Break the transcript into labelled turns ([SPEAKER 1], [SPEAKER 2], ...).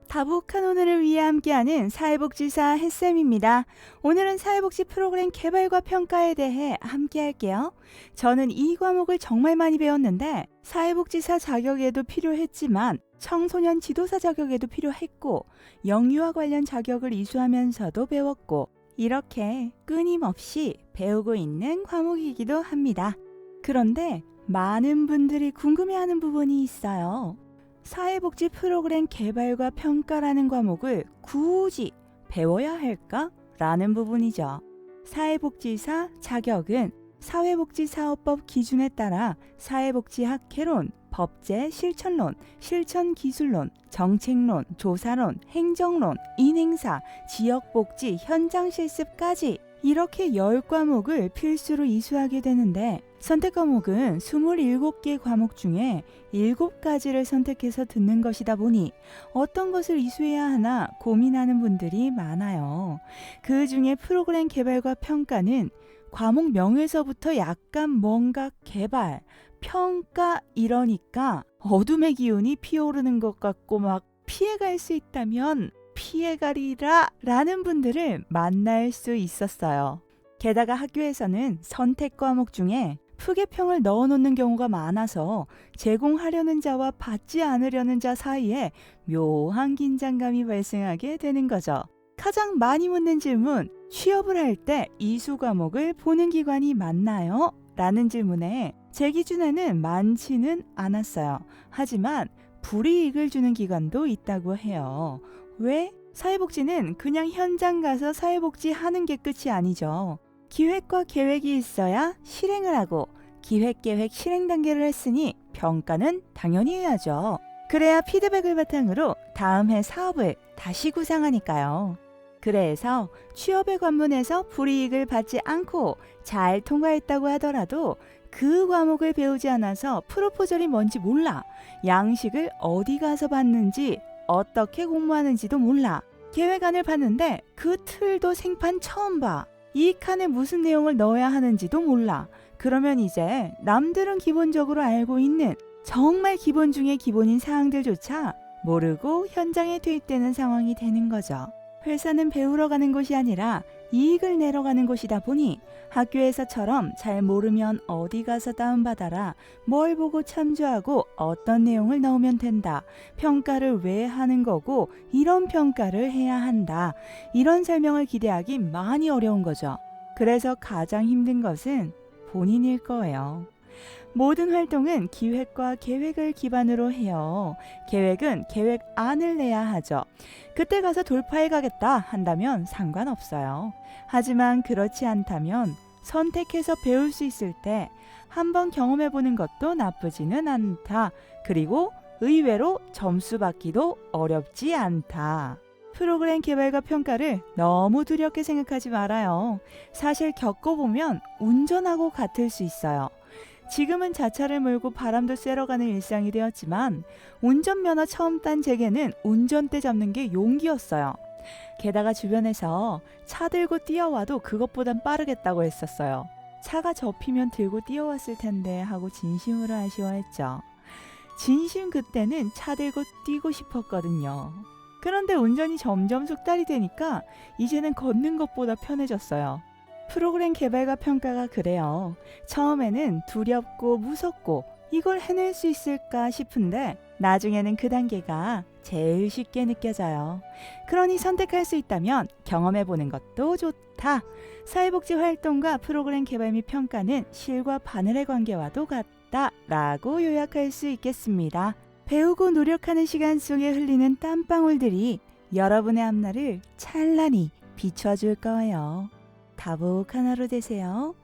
[SPEAKER 1] 다복한 오늘을 위해 함께하는 사회복지사 햇쌤입니다. 오늘은 사회복지 프로그램 개발과 평가에 대해 함께할게요. 저는 이 과목을 정말 많이 배웠는데 사회복지사 자격에도 필요했지만 청소년 지도사 자격에도 필요했고 영유아 관련 자격을 이수하면서도 배웠고 이렇게 끊임없이 배우고 있는 과목이기도 합니다. 그런데 많은 분들이 궁금해하는 부분이 있어요. 사회복지 프로그램 개발과 평가라는 과목을 굳이 배워야 할까? 라는 부분이죠. 사회복지사 자격은 사회복지사업법 기준에 따라 사회복지학 개론, 법제 실천론, 실천기술론, 정책론, 조사론, 행정론, 인행사, 지역복지, 현장실습까지 이렇게 10과목을 필수로 이수하게 되는데 선택 과목은 27개 과목 중에 7가지를 선택해서 듣는 것이다 보니 어떤 것을 이수해야 하나 고민하는 분들이 많아요. 그 중에 프로그램 개발과 평가는 과목명에서부터 약간 뭔가 개발, 평가 이러니까 어둠의 기운이 피어오르는 것 같고 막 피해갈 수 있다면 피해가리라 라는 분들을 만날 수 있었어요. 게다가 학교에서는 선택 과목 중에 푸개평을 넣어놓는 경우가 많아서 제공하려는 자와 받지 않으려는 자 사이에 묘한 긴장감이 발생하게 되는 거죠. 가장 많이 묻는 질문, 취업을 할 때 이수 과목을 보는 기관이 맞나요? 라는 질문에 제 기준에는 많지는 않았어요. 하지만 불이익을 주는 기관도 있다고 해요. 왜? 사회복지는 그냥 현장 가서 사회복지 하는 게 끝이 아니죠. 기획과 계획이 있어야 실행을 하고 기획, 계획, 실행 단계를 했으니 평가는 당연히 해야죠. 그래야 피드백을 바탕으로 다음 해 사업을 다시 구상하니까요. 그래서 취업의 관문에서 불이익을 받지 않고 잘 통과했다고 하더라도 그 과목을 배우지 않아서 프로포절이 뭔지 몰라. 양식을 어디 가서 받는지 어떻게 공부하는지도 몰라. 계획안을 봤는데 그 틀도 생판 처음 봐. 이 칸에 무슨 내용을 넣어야 하는지도 몰라. 그러면 이제 남들은 기본적으로 알고 있는 정말 기본 중에 기본인 사항들조차 모르고 현장에 투입되는 상황이 되는 거죠. 회사는 배우러 가는 곳이 아니라 이익을 내러 가는 곳이다 보니 학교에서처럼 잘 모르면 어디 가서 다운받아라, 뭘 보고 참조하고 어떤 내용을 넣으면 된다, 평가를 왜 하는 거고 이런 평가를 해야 한다, 이런 설명을 기대하기 많이 어려운 거죠. 그래서 가장 힘든 것은 본인일 거예요. 모든 활동은 기획과 계획을 기반으로 해요. 계획은 계획안을 내야 하죠. 그때 가서 돌파해 가겠다 한다면 상관없어요. 하지만 그렇지 않다면 선택해서 배울 수 있을 때 한번 경험해 보는 것도 나쁘지는 않다. 그리고 의외로 점수 받기도 어렵지 않다. 프로그램 개발과 평가를 너무 두렵게 생각하지 말아요. 사실 겪어보면 운전하고 같을 수 있어요. 지금은 자차를 몰고 바람도 쐬러 가는 일상이 되었지만 운전면허 처음 딴 제게는 운전대 잡는 게 용기였어요. 게다가 주변에서 차 들고 뛰어와도 그것보단 빠르겠다고 했었어요. 차가 접히면 들고 뛰어왔을 텐데 하고 진심으로 아쉬워했죠. 진심 그때는 차 들고 뛰고 싶었거든요. 그런데 운전이 점점 숙달이 되니까 이제는 걷는 것보다 편해졌어요. 프로그램 개발과 평가가 그래요. 처음에는 두렵고 무섭고 이걸 해낼 수 있을까 싶은데 나중에는 그 단계가 제일 쉽게 느껴져요. 그러니 선택할 수 있다면 경험해보는 것도 좋다. 사회복지 활동과 프로그램 개발 및 평가는 실과 바늘의 관계와도 같다 라고 요약할 수 있겠습니다. 배우고 노력하는 시간 속에 흘리는 땀방울들이 여러분의 앞날을 찬란히 비춰줄 거예요. 다복한 하루 되세요.